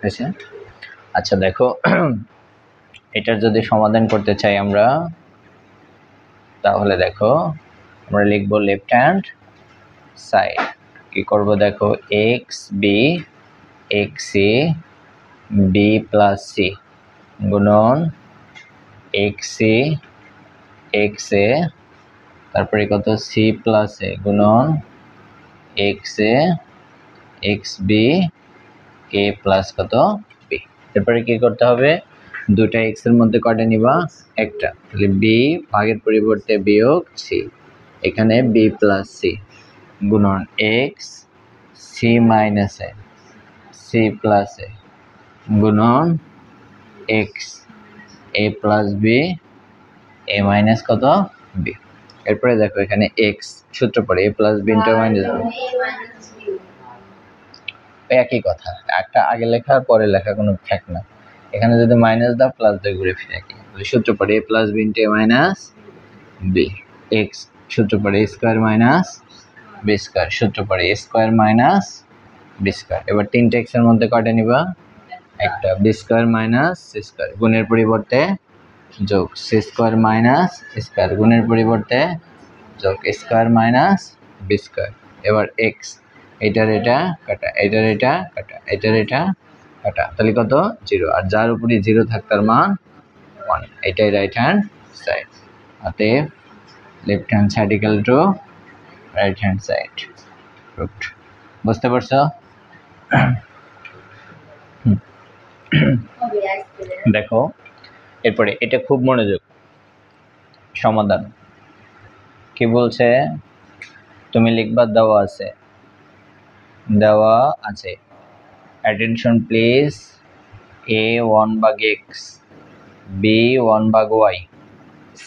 হয়েছে? আচ্ছা দেখো এটার যদি সমাধান করতে চাই আমরা, তাহলে দেখো আমরা লিখবো লেফট হ্যান্ড সাইড। কি করব দেখো, X B X C B plus C গুণন এক্স সি এক্স এ, তারপরে কত সি প্লাস এ গুণন x A X B A plus কত বি। এরপরে কি করতে হবে, দুটা এক্স এর মধ্যে কয়টা নিবা, একটা, তাহলে বি ভাগের পরিবর্তে বিয়োগ সি, এখানে বি প্লাস সি গুণন x c minus a c plus এ গুণন x a plus b a minus কত বি। এরপরে দেখো এখানে এক্স সূত্র পড়ে এ plus B into minus b, একই কথা, একটা আগে লেখা আর পরে লেখা কোনো ফ্যাক্ট না। এখানে যদি মাইনাস দাও প্লাস দিয়ে ঘুরে ফিরে একই, সূত্র পড়ে এ plus B into A minus B, X সূত্র পড়ে A square minus B square, সূত্র পড়ে A square minus B square. এবার তিনটে এক্স এর মধ্যে কয়টা নিবা, একটা, B square minus C square গুণের পরিবর্তে যোগ সি স্কোয়ার মাইনাস স্কোয়ার গুণের পরিবর্তে যোগ স্কোয়ার মাইনাস বি স্কোয়ার। এবার এক্স এটার এটা কাটা, এটার এটা কাটা, এটার এটা কাটা, তাহলে কত জিরো, আর যার উপরে জিরো থাক তার মান ওয়ান। এটাই রাইট হ্যান্ড সাইড, অতএব left hand side equal to right hand side. বুঝতে পারছো? দেখো এরপরে এটা খুব মনোযোগ, সমাধান কি বলছে, তুমি লিখবা দেওয়া আছে, দেওয়া আছে, অ্যাটেনশন প্লিজ, এ 1 ভাগ এক্স, বি 1 ভাগ ওয়াই,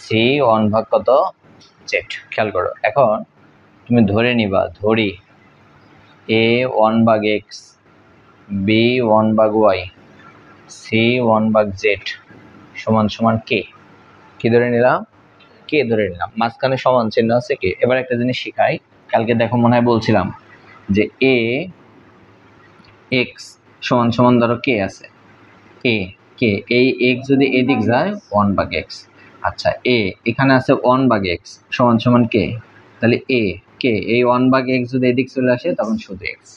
সি 1 ভাগ কত জেড। খেয়াল করো, এখন তুমি ধরে নিবা, ধরি এ 1 ভাগ এক্স, বি 1 ভাগ ওয়াই, সি 1 ভাগ জেড সমান সমান কে। কি ধরে নিলাম, কে ধরে নিলাম, মাঝখানে সমান চিহ্ন আছে কে। এবার একটা জিনিস শিখাই, কালকে দেখো মনে হয় বলছিলাম যে এ এক্স সমান সমান ধরো কে আছে, এ কে, এই এক্স যদি এদিক যায় 1 ভাগ এক্স, আচ্ছা এ এখানে আছে 1 ভাগ এক্স সমান সমান কে, তাহলে এ কে এই 1 ভাগ এক্স যদি এদিক চলে আসে তখন শুধু এক্স,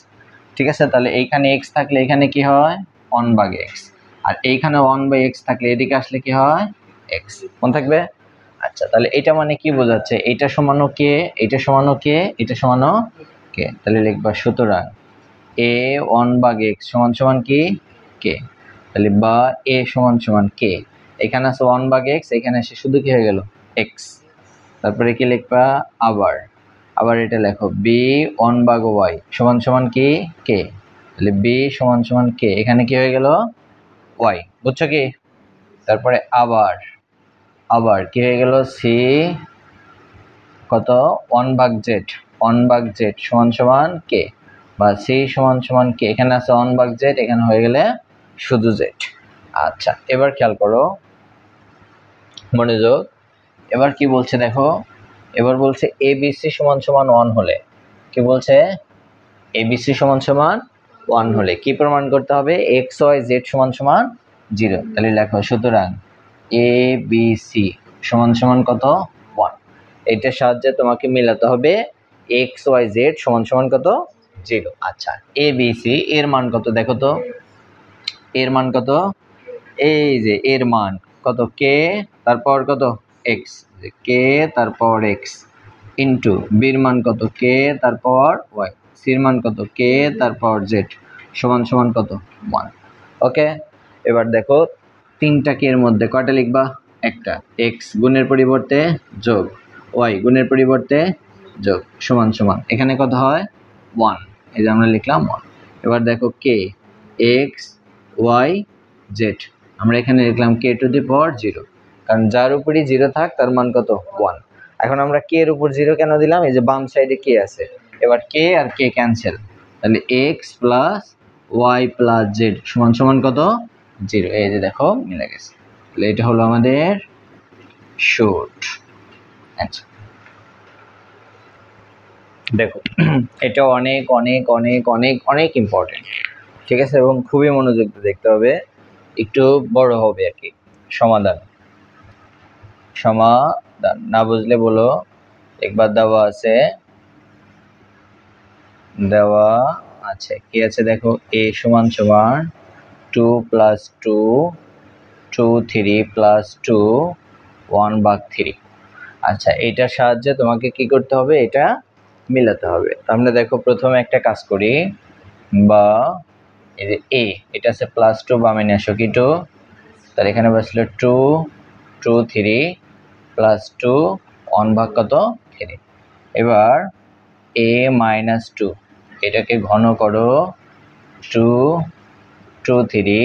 ঠিক আছে। তাহলে এইখানে এক্স থাকলে এখানে কি হয় 1 ভাগ এক্স, আর এইখানে 1 বাই এক্স থাকলে এদিকে আসলে কি হয় এক্স, মনে থাকবে। আচ্ছা তাহলে এটা মানে কি বোঝাচ্ছে, এটা সমানো কে, এটা সমানো কে, এটা সমানো কে, তাহলে লিখবা সুতরাং এ 1 ভাগ এক্স সমান সমান কি কে, তাহলে বা এ সমান সমান কে, এখানে আছে 1 ভাগ এক্স, এখানে এসে শুধু কি হয়ে গেল এক্স। তারপরে কি লিখবা, আবার আবার এটা লেখো বি 1 ভাগ ওয়াই সমান সমান কি কে, তাহলে বি সমান সমান কে, এখানে কি হয়ে গেল ওয়াই, বুঝছো কি। তারপরে আবার আবার কি হয়ে গেল সি কত 1 ভাগ জেড, 1 ভাগ জেড সমান সমান কে, বা সি সমান সমান কে, এখানে আছে 1 ভাগ জেড, এখানে হয়ে গেলে শুধু জেড। আচ্ছা এবার খেয়াল করো মনোযোগ, এবার কি বলছে দেখো, এবার বলছে এবিসি সমান সমান 1 হলে, কি বলছে এবিসি সমান সমান 1 হলে কি প্রমাণ করতে হবে, এক্স ওয়াই জেড সমান সমান 0। তাহলে লেখো সুতরাং এ বি সি সমান সমান কত 1, এটার সাহায্যে তোমাকে মিলাতে হবে এক্স ওয়াই জেড সমান সমান কত 0। আচ্ছা এ বি সি এর মান কত দেখো তো, এর মান কত, এই যে এর মান কত কে, তারপর কত এক্স, কে তারপর এক্স, ইন্টু বির মান কত কে তারপর ওয়াই, সির মান কত কে তারপর জেড সমান সমান কত 1। ওকে, এবার দেখো তিনটা কে এর মধ্যে কয়টা লিখবা, একটা, এক্স গুণের পরিবর্তে যোগ ওয়াই গুণের পরিবর্তে যোগ সমান সমান, এখানে কত হয় 1, এই যে আমরা লিখলাম 1। এবার দেখো কে এক্স ওয়াই জেড, আমরা এখানে লিখলাম কে টু দি পাওয়ার 0, কারণ যার উপরই 0 থাক তার মান কত 1। এখন আমরা কে এর উপর 0 কেন দিলাম, এই যে বাম সাইডে কে আছে, এবার কে আর কে ক্যান্সেল, তাহলে X plus Y plus Z সমান সমান কত 0, এই যে দেখো মিলে গেছে। তাহলে এটা হলো আমাদের শর্ট অ্যান্সার। দেখো এটা অনেক অনেক অনেক অনেক অনেক ইম্পর্টেন্ট, ঠিক আছে, এবং খুবই মনোযোগ দিয়ে দেখতে হবে, একটু বড় হবে আর কি। সমাধান সমাধান না বুঝলে বলো। একবার দেওয়া আছে কি আছে দেখো, a সমান সমান 2 + 2 2 3 + 2 1/3। আচ্ছা, এটার সাহায্যে তোমাকে কি করতে হবে, এটা মিলাতে হবে। আমরা দেখো প্রথমে একটা কাজ করি, বা এই যে a, এটা আছে +2 বামে নিয়ে আসো কি 2, তার এখানে বসলো 2 2 3 + 2 1/3। এবার a - 2 এটাকে ঘন করো, 2 2 3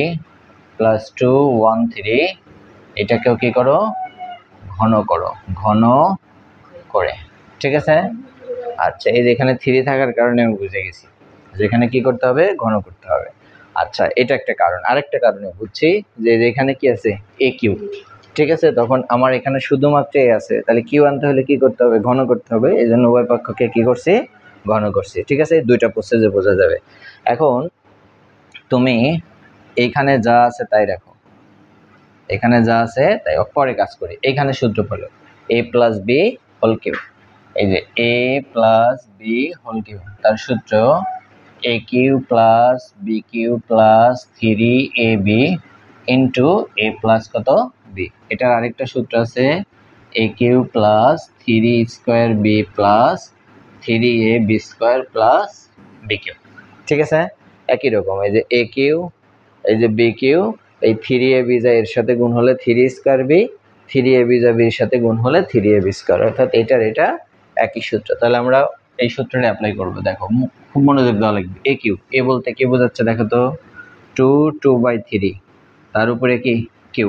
+ 2 1 3, এটাকেও কি করো, ঘন করো, ঘন করে। ঠিক আছে। আচ্ছা, এই যে এখানে 3 থাকার কারণে আমি বুঝে গেছি যেখানে কি করতে হবে, ঘন করতে হবে। আচ্ছা, এটা একটা কারণ। আরেকটা কারণে বুঝছি যে এখানে কি আছে, a কিউ। ঠিক আছে, তখন আমার এখানে শুধুমাত্র a আছে, তাহলে কিউ আনতে হলে কি করতে হবে, ঘন করতে হবে। এই জন্য উভয় পক্ষকে কি করছি, ঘন করছি। ঠিক আছে, দুইটা প্রসেসে বোঝা যাবে। এখন তুমি এইখানে যা আছে তাই রাখো, এখানে যা আছে তাই পরে কাজ করি। এইখানে সূত্র হলো a + b হোল কিউব। এই যে a + b হোল কিউব, তার সূত্র a cube + b cube + 3ab into a plus কত, b। এটার আরেকটা সূত্র আছে a cube + 3² b + 3ab² + b cube. ঠিক আছে, একই রকম। এই যে a কিউব, এই যে b কিউব, এই 3ab যায় এর সাথে গুণ হলে 3² b, 3ab যাবে এর সাথে গুণ হলে 3ab², অর্থাৎ এটার এটা একই সূত্র। তাহলে আমরা এই সূত্রটা অ্যাপ্লাই করব। দেখো খুব মনোযোগ দেওয়া লাগবে। a কিউব, a বলতে কি বোঝাচ্ছে দেখো তো, 2 2/3, তার উপরে কি cube,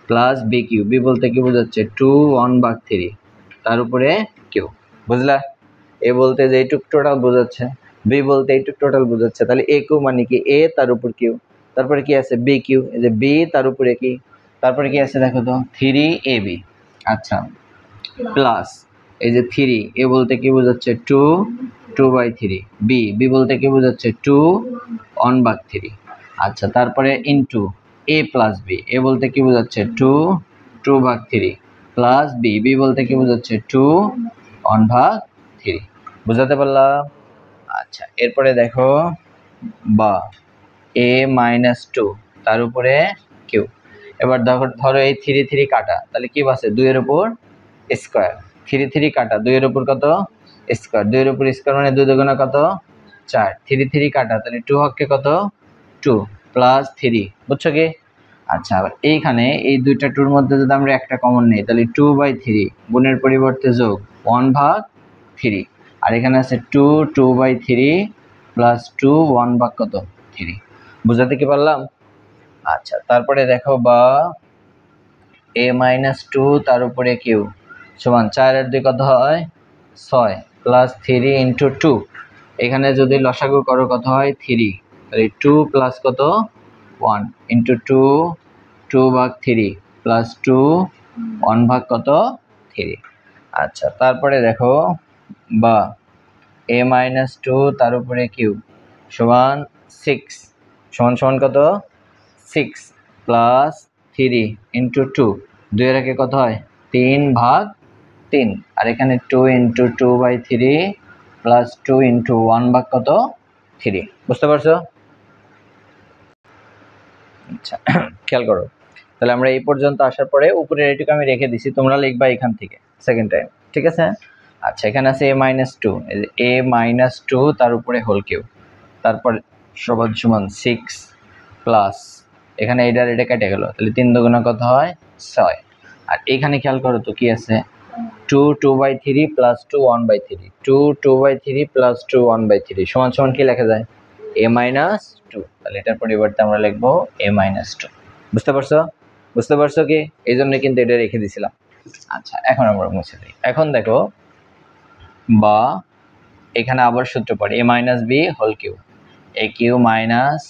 plus b cube, b বলতে কি বোঝাচ্ছে 2 1/3, তার উপরে কিউ। বুঝলা? a বলতে যে এইটুক টোটাল বোঝাচ্ছে, b বলতে এইটুক টোটাল বোঝাচ্ছে। তাহলে a কিউ মানে কি, a তার উপর কিউ, তারপরে কি আছে b কিউ, এই যে b তার উপরে কি, তারপরে কি আছে দেখো তো 3ab। আচ্ছা, প্লাস এই যে 3, a বলতে কি বোঝাচ্ছে 2 2/3, b বলতে কি বোঝাচ্ছে 2 1/3। আচ্ছা, তারপরে into a plus b, a বলতে কি বোঝাচ্ছে 2 2/3 প্লাস b বলতে কি বোঝাচ্ছে 2 1/3। বুঝাতে পারলাম? আচ্ছা, এরপরে দেখো, বা a - 2 তার উপরে কিউ। এবার ধরো এই 3 3 কাটা, তাহলে কি বাসে 2 এর উপর স্কয়ার, 3 3 কাটা, 2 এর উপর কত স্কয়ার, 2 এর উপর স্কয়ার মানে 2 দুগুণে কত 4, 3 3 কাটা, তাহলে 2 হচ্ছে কত 2 প্লাস 3। বুঝছো কি? আচ্ছা, আবার এইখানে এই দুইটা টুর মধ্যে যদি আমরা একটা কমন নিই, তাহলে 2/3 গুণের পরিবর্তে যোগ 1/3, আর এখানে আছে 2 2/3 প্লাস 2 1/3। বুঝাতে কি পারলাম? আচ্ছা, তারপরে দেখো, বা a - 2 তার উপরে কিউ সমান 4 আর 2 কত হয় 6 প্লাস 3 ইন্টু 2, এখানে যদি লসাগু করো কত হয় 3, তাহলে 2 প্লাস কত 1 ইন্টু 2 2/3 প্লাস 2 1/3। আচ্ছা, তারপরে দেখো, বা a - 2 তার উপরে কিউ সমান 6 সমান সমান কত 6 প্লাস 3 ইন্টু 2, 2 এর আগে কত হয় 3/3, আর এখানে 2 ইন্টু 2/3 প্লাস 2 ইন্টু 1/3। বুঝতে পারছো? আচ্ছা, খেয়াল করো। তাহলে আমরা এই পর্যন্ত আসার পরে উপরের এটুকু আমি রেখে দিছি, তোমরা লিখবা এখান থেকে সেকেন্ড টাইম। ঠিক আছে। আচ্ছা, এখানে আছে a - 2, a - 2 তার উপরে হোল কিউব, তারপর সমান সমান 6 প্লাস, এখানে এটা কেটে গেল, তাহলে 3 দুগুণে কত হয় 6। আর এখানে খেয়াল করো তো কি আছে 2 2/3 প্লাস 2 1/3, 2 2/3 প্লাস 2 1/3 সমান সমান কি লেখা যায় a - 2। তাহলে এটার পরিবর্তে আমরা লিখবো a - 2। বুঝতে পারছো? বুঝতে পারছো কি? এই জন্য কিন্তু এটা রেখে দিছিলাম। আচ্ছা, এখন আমরা মুছে দিই। এখন দেখো, বা এখানে আবার সূত্র পড়ে a - b whole cube, a cube minus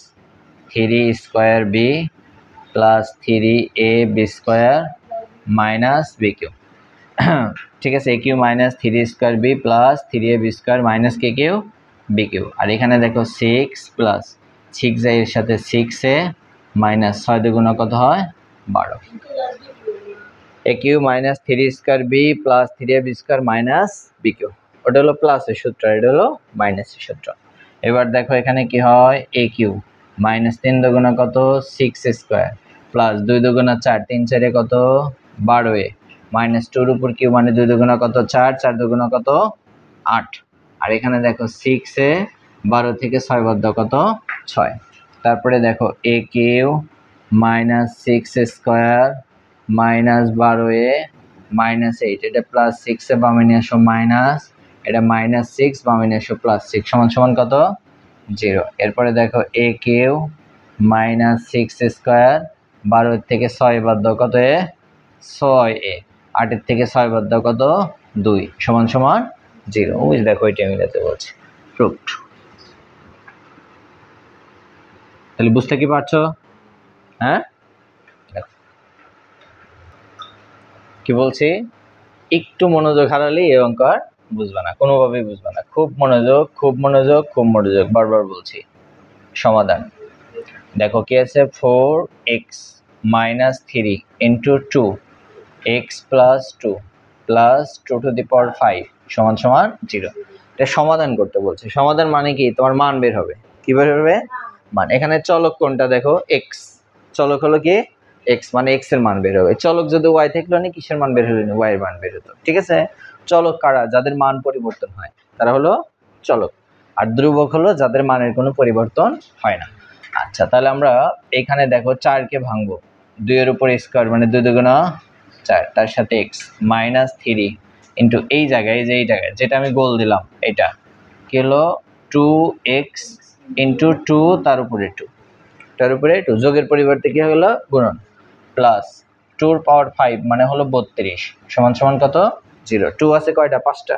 3² b plus 3ab² minus b cube. ঠিক আছে, a cube minus 3² b plus 3ab² minus কে কিউব b কিউব। আর এখানে দেখো 6 প্লাস 6 এর সাথে 6a মাইনাস 6 দুগুণা কত হয় 12 a cube minus 3 square b plus 3ab square minus b cube. ওটা হলো প্লাসের সূত্র, এটা হলো মাইনাসের সূত্র। এবার দেখো এখানে কি হয় a কিউ মাইনাস 3 দুগুণা কত 6 স্কয়ার প্লাস 2 দুগুণা 4 3 4 কত 12a মাইনাস 2 এর উপর কিউ মানে 2 দুগুণা কত 4 4 দুগুণা কত 8। আর এখানে দেখো 6 এ 12 থেকে 6 বাদ দাও কত 6। তারপরে দেখো a cube minus 6 square minus 12a minus 8, এটা প্লাস 6 এ বামে নিয়ে আসো মাইনাস, এটা মাইনাস 6 বামে নিয়ে আসো প্লাস 6 সমান সমান কত 0। এরপরে দেখো a কিউ মাইনাস 6 স্কয়ার 12 থেকে 6 বাদ দাও কত এ 6a 8 এর থেকে 6 বাদ দাও কত 2 সমান সমান 0। ওই দেখো এটা মিলাতে বলছে প্রুফড। তাহলে বুঝতে কি পারছো? হ্যাঁ কি বলছি, একটু মনোযোগ হারালেই এই অঙ্ক আর বুঝবে না, কোনোভাবেই বুঝবে না। খুব মনোযোগ খুব মনোযোগ খুব মনোযোগ, বারবার বলছি। সমাধান দেখো কি আছে 4x minus 3 into 2x plus 2 plus 2 to the power 5 সমান সমান 0। এটা সমাধান করতে বলছে। সমাধান মানে কি, তোমার মান বের হবে। কি বের হবে? মান। এখানে চলক কোনটা দেখো x, চলক হলো কি x, মানে x এর মান বের হবে। চলক যদি y থাকলো না কিসের মান বের হলো না, y এর মান বের হতো। ঠিক আছে, চলক কারা, যাদের মান পরিবর্তন হয় তারা হলো চলক, আর ধ্রুবক হলো যাদের মানের কোনো পরিবর্তন হয় না। আচ্ছা তাহলে আমরা এখানে দেখো 4 কে ভাঙবো, 2 এর উপর স্কয়ার মানে 2 দুগুণা 4, তার সাথে x মাইনাস 3 ইন্টু এই জায়গায়, এই জায়গায় যেটা আমি গোল দিলাম, এটা কি হলো 2x ইন্টু 2 তার উপরে 2, তার উপরে 2 যোগের পরিবর্তে কি হলো গুণন, প্লাস 2 এর পাওয়ার 5 মানে হলো 32 সমান সমান কত 0। 2 আছে কয়টা? 5টা।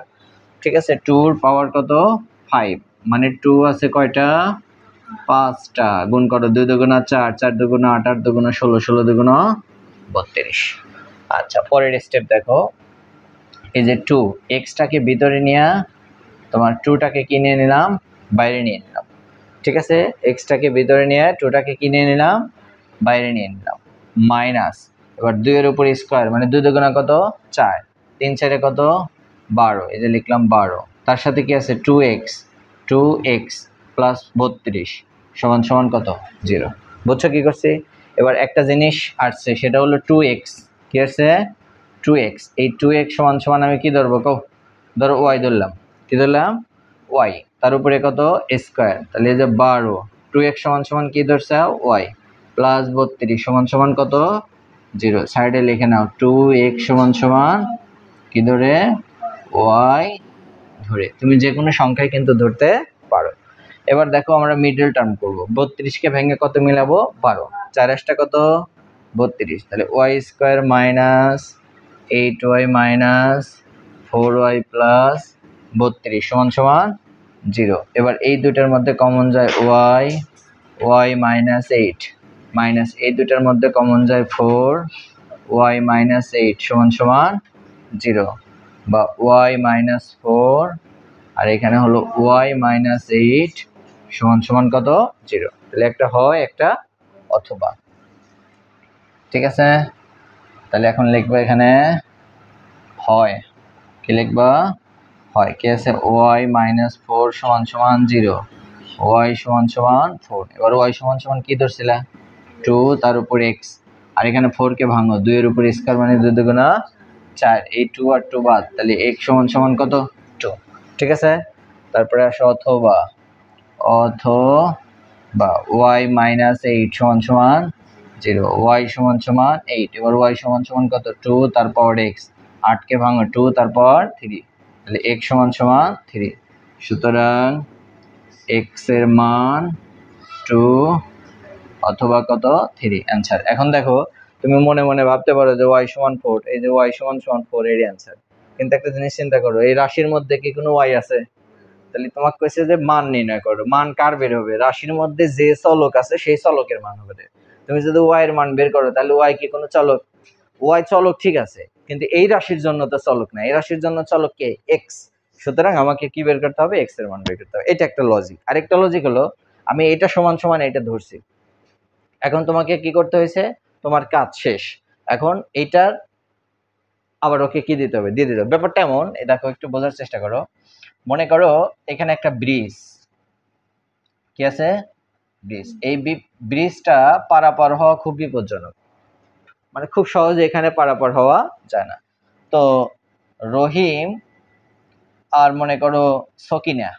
ঠিক আছে, 2 এর পাওয়ার কত 5 মানে 2 আছে কয়টা 5টা। গুণ করো 2 দুগুণা 4 4 দুগুণা 8 8 দুগুণা 16 16 দুগুণা 32। আচ্ছা পরের স্টেপ দেখো, এই যে 2 এক্সটাকে ভিতরে নিয়ে তোমার 2টাকে কিনে নিলাম বাইরে নিয়ে নিলাম। ঠিক আছে, এক্সটাকে ভিতরে নিয়ে 2টাকে কিনে নিলাম বাইরে নিয়ে নিলাম মাইনাস, এবার 2 এর উপর স্কয়ার মানে 2 দুগুণা কত 4 3 4 কত 12, এই যে লিখলাম 12, তার সাথে কি আছে 2x প্লাস 32 সমান সমান কত 0। বুঝছো কি করছি? এবার একটা জিনিস আসছে সেটা হলো 2x, কি আসছে 2x, এই 2x সমান সমান আমি কি ধরবো কও, ধরো y ধরলাম, কি ধরলাম y, তার উপরে কত স্কয়ার, তাহলে এই যে 12, 2x সমান সমান কি ধরছে y প্লাস 32 সমান সমান কত 0। সাইডে লিখে নাও 2x সমান সমান কি ধরে y ধরে, তুমি যে কোনো সংখ্যায় কিন্তু ধরতে পারো। এবার দেখো আমরা মিডল টার্ম করব, 32 কে ভেঙে কত মিলাবো 12, 4 আসটা কত 32, তাহলে y square minus 8y minus 4y plus 32 সমান সমান 0। এবার এই দুটার মধ্যে কমন যায় y মাইনাস 8 মাইনাস এই দুটার মধ্যে কমন যায় 4y মাইনাস 8 সমান সমান 0, বা y মাইনাস 4 আর এখানে হলো y মাইনাস 8 সমান সমান কত 0। তাহলে একটা হয় একটা অথবা। ঠিক আছে, তাহলে এখন লিখবো এখানে হয়, কি লিখবা হয়, কি আছে y মাইনাস 4 সমান সমান 0, y সমান সমান 4। এবার y সমান সমান কি ধরছিলা 2 তার উপর x, আর এখানে 4 কে ভাঙো 2 এর উপর স্কয়ার মানে 2 দুগুণা 4, এই 2 আর 2 বাদ, তাহলে x সমান সমান কত 2। ঠিক আছে, তারপরে আসো অথবা y মাইনাস 8 সমান সমান 0, y সমান সমান 8, এবার y সমান সমান কত 2 তার পাওয়ার x, 8 কে ভাঙো 2 তার পাওয়ার 3, তাহলে x সমান সমান 3। সুতরাং x এর মান 2 অথবা কত 3 অ্যান্সার। এখন দেখো তুমি মনে মনে ভাবতে পারো যে y সমান 4, এই যে y সমান সমান 4 এর অ্যান্সার, কিন্তু একটা জিনিস চিন্তা করো, এই রাশির মধ্যে কি কোনো y আছে? তাহলে তোমাকে কইছে যে মান নির্ণয় করো, মান কার বের হবে, রাশির মধ্যে যে চলক আছে সেই চলকের মান হবে। তুমি যদি y এর মান বের করো তাহলে y কি কোনো চলক? y চলক ঠিক আছে, কিন্তু এই রাশির জন্য তো চলক না, এই রাশির জন্য চলক কে x। সুতরাং আমাকে কি বের করতে হবে, x এর মান বের করতে হবে। এটা একটা লজিক। আরেকটা লজিক হলো আমি এটা সমান সমান এটা ধরছি, এখন তোমাকে কি করতে হয়েছে, তোমার কাজ শেষ, এখন এইটার আবার ওকে কি দিতে হবে, দিয়ে দিতে হবে। ব্যাপারটা এমন, দেখো একটু বোঝার চেষ্টা করো। মনে করো এখানে একটা ব্রিজ, কি আছে, ব্রিজ। এই ব্রিজটা পারাপার হওয়া খুব বিপজ্জনক, মানে খুব সহজে এখানে পারাপার হওয়া যায় না। তো রহিম আর মনে করো সকিনা,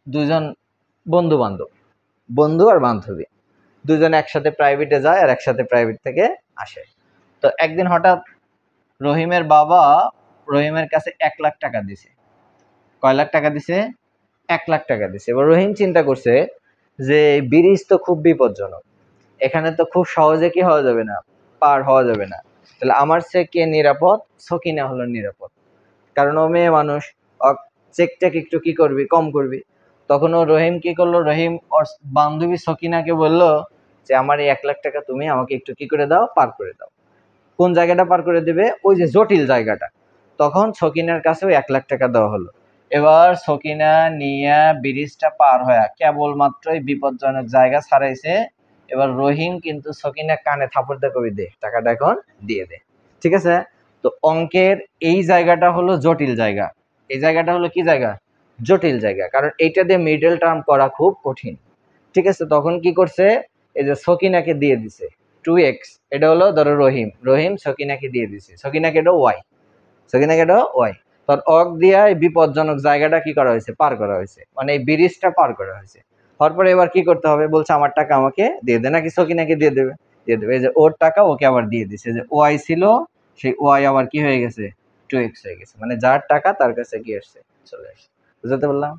দুজন বন্ধু বান্ধব, বন্ধু আর বান্ধবী, দুজন একসাথে প্রাইভেটে যায় আর একসাথে প্রাইভেট থেকে আসে। তো একদিন হঠাৎ রহিমের বাবা রহিমের কাছে 1 লাখ টাকা দিছে। কয় লাখ টাকা দিছে? 1 লাখ টাকা দিছে। এবার রহিম চিন্তা করছে যে ব্রিজ তো খুব বিপজ্জনক, এখানে তো খুব সহজে কি হওয়া যাবে না, পার হওয়া যাবে না, তাহলে আমার চেয়ে কে নিরাপদ? সকিনা হলো নিরাপদ, কারণ ও মেয়ে মানুষ, চেক টেক একটু কি করবি, কম করবি। তখন ও রহিম কি করলো, রহিম ওর বান্ধবী সকিনাকে বললো যে আমার এই 1 লাখ টাকা তুমি আমাকে একটু কি করে দাও, পার করে দাও। কোন জায়গাটা পার করে দিবে? ওই যে জটিল জায়গাটা। তখন সকিনার কাছেও 1 লাখ টাকা দেওয়া হলো। এবার সকিনা নিয়া ব্রিজটা পার হয়ে কেবলমাত্রই বিপজ্জনক জায়গা ছাড়াইছে। এবার রহিম কিন্তু সকিনা কানে থাপড় দিয়ে কবি দে, টাকাটা এখন দিয়ে দে। ঠিক আছে? তো অঙ্কের এই জায়গাটা হলো জটিল জায়গা, এই জায়গাটা হলো কি জায়গা? জটিল জায়গা, কারণ এইটা দিয়ে মিডল টার্ম করা খুব কঠিন। ঠিক আছে? তখন কি করছে, এই যে সকিনাকে দিয়ে দিছে 2x, এটা হলো ধরো রহিম, রহিম সকিনাকে দিয়ে দিছে, সকিনাকে এটা ওয়াই, সকিনাকে এটা ওয়াই। তখন অক দিয়া এই বিপজ্জনক জায়গাটা কি করা হয়েছে, পার করা হয়েছে, মানে এই ব্রিজটা পার করা হয়েছে। হওয়ার পরে এবার কি করতে হবে, বলছে আমার টাকা আমাকে দিয়ে দে, নাকি সকিনাকে দিয়ে দেবে? দিয়ে দেবে। এই যে ওর টাকা ওকে আবার দিয়ে দিছে, যে ওয়াই ছিল সেই ওয়াই আবার কি হয়ে গেছে, 2x হয়ে গেছে, মানে যার টাকা তার কাছে কি আসছে, চলে আসছে। বুঝতে পারলাম?